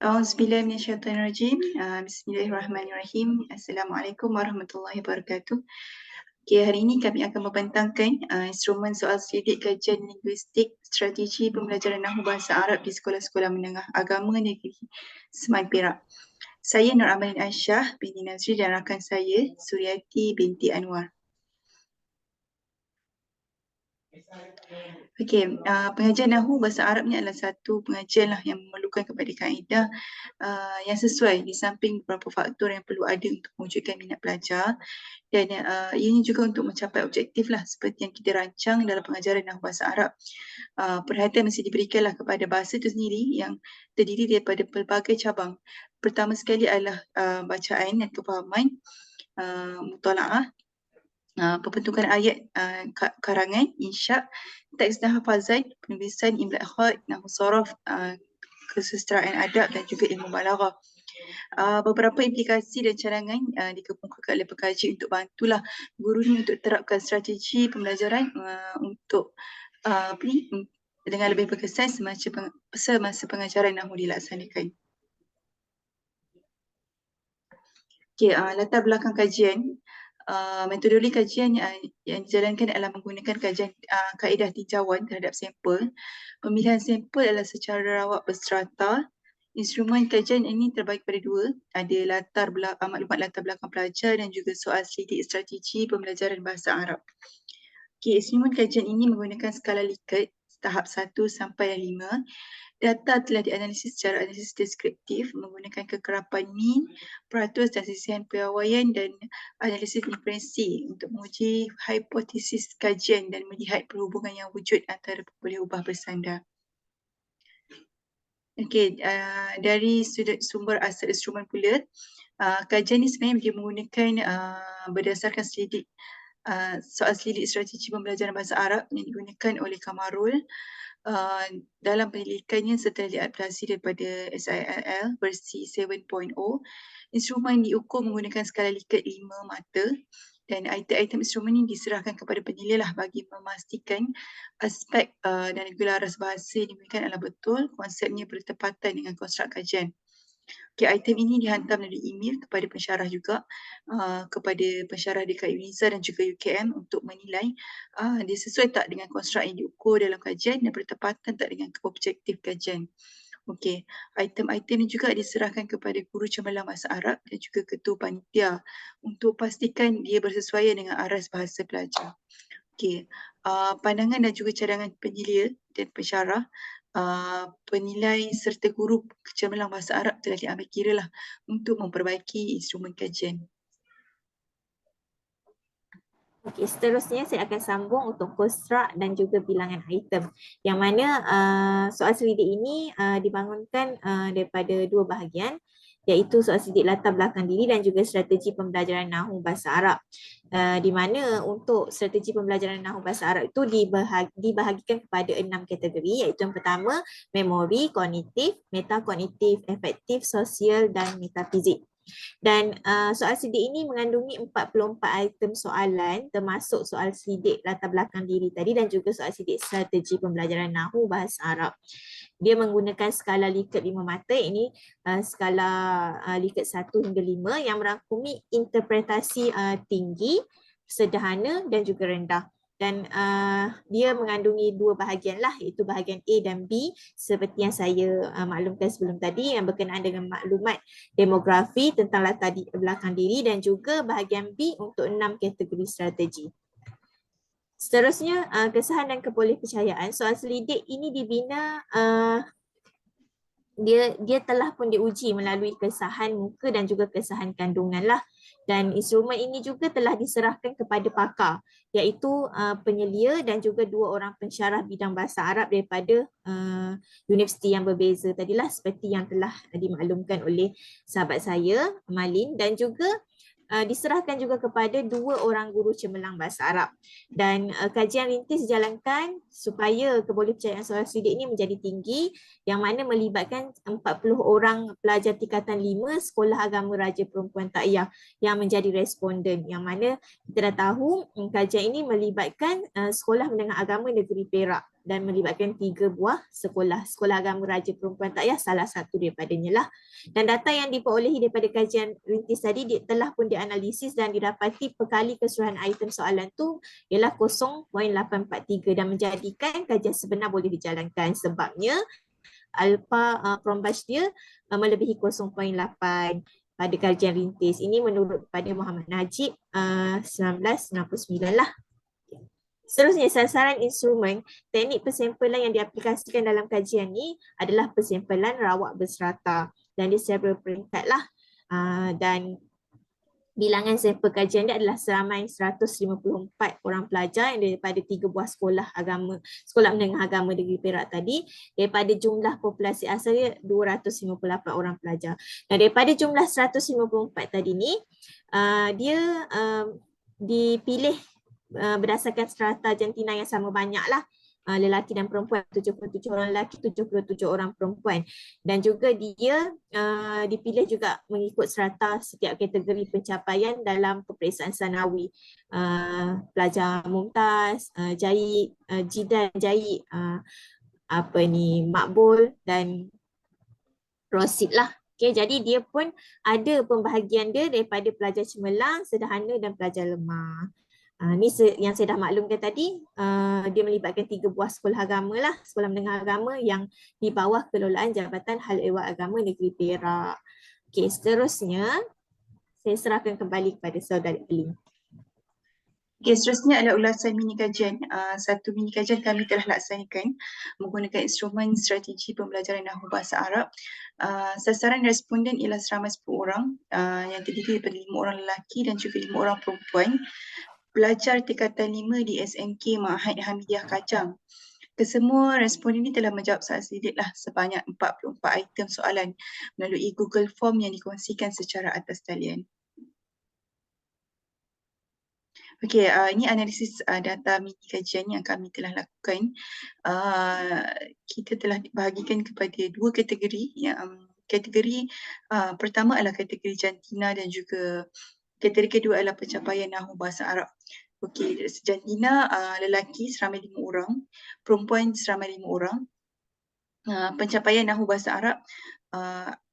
Auzubillahi minasyaitonirrajim. Bismillahirrahmanirrahim. Assalamualaikum warahmatullahi wabarakatuh. Okay, hari ini kami akan membentangkan instrumen soal selidik kajian linguistik strategi pembelajaran Nahwu Bahasa Arab di sekolah-sekolah menengah agama negeri Seman Perak. Saya Nur Amalin Aisyah binti Nazri dan rakan saya Suryati binti Anwar. Okey, pengajian Nahwu Bahasa Arab ni adalah satu pengajian lah yang memerlukan kepada kaedah yang sesuai di samping beberapa faktor yang perlu ada untuk mewujudkan minat pelajar dan ianya juga untuk mencapai objektif lah seperti yang kita rancang dalam pengajaran Nahwu Bahasa Arab. Perhatian mesti diberikanlah kepada bahasa itu sendiri yang terdiri daripada pelbagai cabang. Pertama sekali adalah bacaan dan kefahaman, mutalaah, pembentukan ayat, karangan, insya, teks dan hafazan, penulisan, imla khat, nahwu sorof, kesusastraan adab dan juga ilmu balaghah. Beberapa implikasi dan cadangan dikemukakan oleh pekaji untuk bantulah guru ni untuk terapkan strategi pembelajaran untuk dengan lebih berkesan semasa pengajaran Nahwu dilaksanakan. Okay, latar belakang kajian. Metodologi kajian yang dijalankan adalah menggunakan kajian kaedah tinjauan terhadap sampel. Pemilihan sampel adalah secara rawat berserata. Instrumen kajian ini terbagi pada dua, ada maklumat latar belakang pelajar dan juga soal selidik strategi pembelajaran bahasa Arab. Okay, instrumen kajian ini menggunakan skala Likert tahap 1 sampai 5. Data telah dianalisis secara analisis deskriptif menggunakan kekerapan mean, peratus dan sisihan piawaian dan analisis inferensi untuk menguji hipotesis kajian dan melihat perhubungan yang wujud antara boleh ubah bersandar. Okey, dari sudut sumber asal instrumen pula, kajian ini sebenarnya dia menggunakan berdasarkan soal selidik strategi pembelajaran bahasa Arab yang digunakan oleh Kamarul dalam penyelidikannya setelah diadaptasi daripada SILL versi 7.0. Instrumen diukur menggunakan skala Likert 5 mata dan item-item instrumen ini diserahkan kepada penilai lah bagi memastikan aspek dan regularas bahasa yang digunakan adalah betul, konsepnya bertepatan dengan konstruk kajian. Okay, item ini dihantar melalui email kepada pensyarah juga, kepada pensyarah dekat UNISA dan juga UKM untuk menilai dia sesuai tak dengan konstruk yang diukur dalam kajian dan bertepatan tak dengan objektif kajian. Okey, item-item ini juga diserahkan kepada guru cemerlang bahasa Arab dan juga ketua panitia untuk pastikan dia bersesuaian dengan aras bahasa pelajar. Okey, pandangan dan juga cadangan penyelia dan pensyarah, penilai serta guru cemerlang bahasa Arab telah diambil kira lah untuk memperbaiki instrumen kajian. Okey, seterusnya saya akan sambung untuk konstruk dan juga bilangan item. Yang mana soal selidik ini dibangunkan daripada dua bahagian, iaitu soal selidik latar belakang diri dan juga strategi pembelajaran Nahwu Bahasa Arab. Di mana untuk strategi pembelajaran Nahwu Bahasa Arab itu dibahagikan kepada 6 kategori, iaitu yang pertama memori, kognitif, metakognitif, efektif, sosial dan metafizik. Dan soal selidik ini mengandungi 44 item soalan termasuk soal selidik latar belakang diri tadi dan juga soal selidik strategi pembelajaran Nahwu Bahasa Arab. Dia menggunakan skala Likert 5 mata, ini skala Likert 1 hingga 5 yang merangkumi interpretasi tinggi, sederhana dan juga rendah. Dan dia mengandungi dua bahagian lah, iaitu bahagian A dan B seperti yang saya maklumkan sebelum tadi, yang berkenaan dengan maklumat demografi tentang latar belakang diri dan juga bahagian B untuk 6 kategori strategi. Seterusnya, kesahan dan kebolehpercayaan. Soal selidik ini dibina dia telah pun diuji melalui kesahan muka dan juga kesahan kandungan lah. Dan instrumen ini juga telah diserahkan kepada pakar, iaitu penyelia dan juga 2 orang pensyarah bidang bahasa Arab daripada universiti yang berbeza tadilah, seperti yang telah dimaklumkan oleh sahabat saya Malin, dan juga diserahkan juga kepada 2 orang guru cemerlang bahasa Arab. Dan kajian rintis dijalankan supaya kebolehpercayaan soal selidik ini menjadi tinggi, yang mana melibatkan 40 orang pelajar tingkatan 5 Sekolah Agama Raja Perempuan Takyah yang menjadi responden, yang mana kita dah tahu kajian ini melibatkan Sekolah Menengah Agama Negeri Perak dan melibatkan 3 buah sekolah. Sekolah Agama Raja Perempuan Takyah salah satu daripadanya lah. Dan data yang diperolehi daripada kajian rintis tadi telah pun dianalisis dan didapati perkali keseluruhan item soalan tu ialah 0.843 dan menjadikan kajian sebenar boleh dijalankan sebabnya alpha Cronbach dia melebihi 0.8 pada kajian rintis. Ini menurut pada Muhammad Najib 1999 lah. Seterusnya, sasaran instrumen teknik persempelan yang diaplikasikan dalam kajian ni adalah persempelan rawak berserata dan dia secara berperingkat lah. Dan bilangan sampel kajian dia adalah seramai 154 orang pelajar yang daripada 3 buah sekolah menengah agama negeri Perak tadi, daripada jumlah populasi asal dia 258 orang pelajar. Dan daripada jumlah 154 tadi ni, dia dipilih berdasarkan strata jantina yang sama banyak lah. Lelaki dan perempuan, 77 orang lelaki, 77 orang perempuan. Dan juga dia dipilih juga mengikut strata setiap kategori pencapaian dalam peperiksaan sanawi. Pelajar mumtaz, jayid, jidan, jayid, makbul dan rosid lah. Okay, jadi dia pun ada pembahagian dia daripada pelajar cemerlang, sederhana dan pelajar lemah. Ni yang saya dah maklumkan tadi, dia melibatkan 3 buah sekolah agama lah, sekolah menengah agama yang di bawah kelolaan Jabatan Hal Ehwal Agama Negeri Perak. Okey, seterusnya saya serahkan kembali kepada saudara Elin. Okay, seterusnya adalah ulasan mini kajian. Satu mini kajian kami telah laksanakan menggunakan instrumen strategi pembelajaran Nahwu Bahasa Arab. Sasaran responden ialah seramai 10 orang yang terdiri daripada 5 orang lelaki dan juga 5 orang perempuan. Pelajar tingkatan 5 di SMK Ma'had Hamidiyah Kajang. Kesemua responden ini telah menjawab soal selidik lah sebanyak 44 item soalan melalui Google Form yang dikongsikan secara atas talian. Okey, ini analisis data mini kajian yang kami telah lakukan. Kita telah bahagikan kepada 2 kategori. Kategori pertama adalah kategori jantina dan juga kategori kedua adalah pencapaian Nahwu Bahasa Arab. Okey, jantina lelaki seramai 5 orang, perempuan seramai 5 orang. Pencapaian Nahwu Bahasa Arab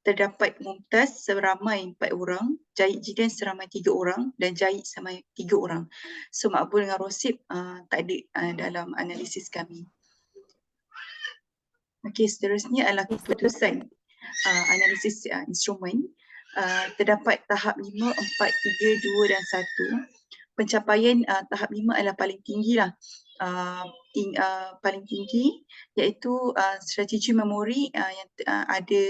terdapat mumtaz seramai 4 orang, jayid jidan seramai 3 orang dan jayid seramai 3 orang. So makbul dengan rosib tak ada dalam analisis kami. Okey, seterusnya adalah keputusan analisis instrumen. Terdapat tahap 5, 4, 3, 2 dan 1. Pencapaian tahap 5 adalah paling tinggi lah. Paling tinggi iaitu strategi memori yang ada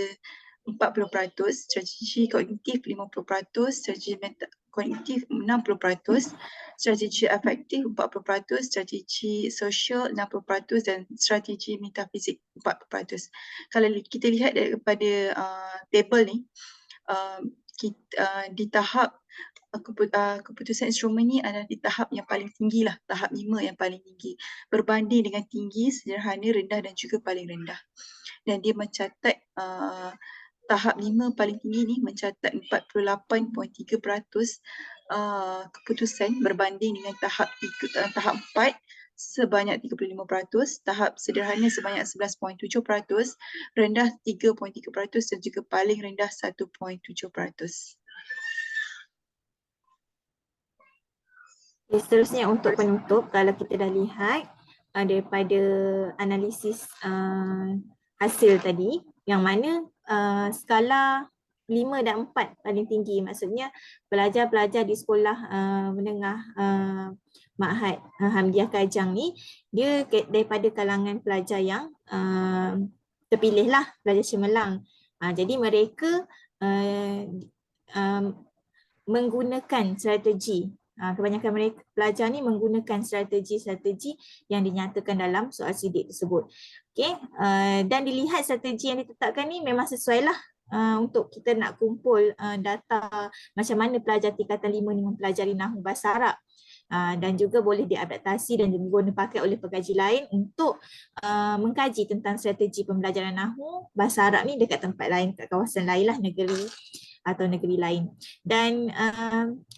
40%, strategi kognitif 50%, strategi kognitif 60%, strategi afektif 40%, strategi sosial 60% dan strategi metafizik 40%. Kalau kita lihat daripada tabel ni, di tahap keputusan instrumen ni adalah di tahap yang paling tinggi lah, tahap 5 yang paling tinggi berbanding dengan tinggi, sederhana, rendah dan juga paling rendah. Dan dia mencatat tahap 5 paling tinggi ni mencatat 48.3% keputusan berbanding dengan tahap 4 sebanyak 35%, tahap sederhana sebanyak 11.7%, rendah 3.3% dan juga paling rendah 1.7%. Seterusnya untuk penutup, kalau kita dah lihat daripada analisis hasil tadi, yang mana skala 5 dan 4 paling tinggi, maksudnya pelajar-pelajar di sekolah menengah Ma'had Hamidiyah Kajang ni, dia daripada kalangan pelajar yang terpilih lah, pelajar cemerlang. Jadi mereka menggunakan strategi, kebanyakan mereka pelajar ni menggunakan strategi-strategi yang dinyatakan dalam soal sidik tersebut. Okay. Dan dilihat strategi yang ditetapkan ni memang sesuai lah untuk kita nak kumpul data macam mana pelajar tingkatan 5 ni mempelajari Nahwu Bahasa Arab. Dan juga boleh diadaptasi dan diguna pakai oleh pengkaji lain untuk mengkaji tentang strategi pembelajaran Nahwu Bahasa Arab ni dekat tempat lain, kat kawasan lain lah, negeri atau negeri lain. Dan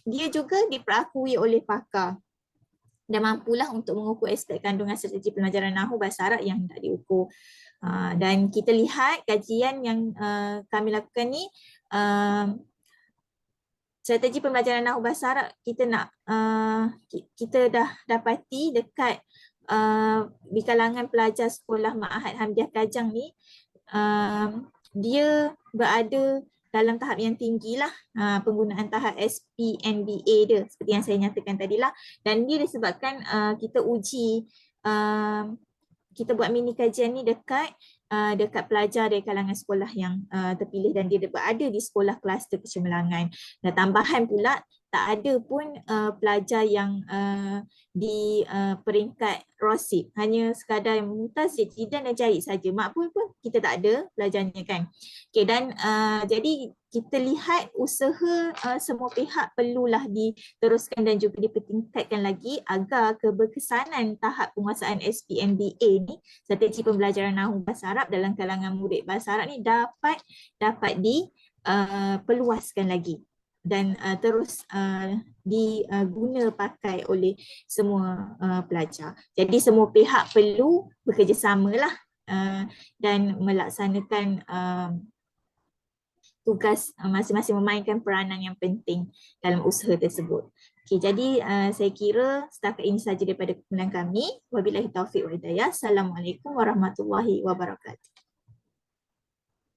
dia juga diperakui oleh pakar. dan mampulah untuk mengukur aspek kandungan strategi pembelajaran Nahu Bahasa Arab yang hendak diukur. Dan kita lihat kajian yang kami lakukan ni, strategi pembelajaran Nahu Bahasa Arab kita dah dapati dekat di kalangan pelajar sekolah Ma'had Hamdiah Kajang ni, dia berada dalam tahap yang tinggi lah, penggunaan tahap SPNBA dia seperti yang saya nyatakan tadi lah. Dan dia disebabkan kita uji, kita buat mini kajian ni dekat pelajar dari kalangan sekolah yang terpilih dan dia berada di sekolah kluster kecemerlangan. Dan tambahan pula, tak ada pun pelajar yang di peringkat rosib, hanya sekadar yang mumtaz, jidan dan jahid saja. Makbul pun kita tak ada pelajarnya kan. Okay, dan jadi kita lihat usaha semua pihak perlulah diteruskan dan juga dipertingkatkan lagi agar keberkesanan tahap penguasaan SPNBA ni, strategi pembelajaran Nahu Bahasa Arab dalam kalangan murid bahasa Arab ni dapat diperluaskan lagi dan terus diguna pakai oleh semua pelajar. Jadi semua pihak perlu bekerjasamalah dan melaksanakan tugas masing-masing, memainkan peranan yang penting dalam usaha tersebut. Okay, jadi saya kira setakat ini sahaja daripada kumpulan kami. Wabillahi taufiq wa hidayah. Assalamualaikum warahmatullahi wabarakatuh.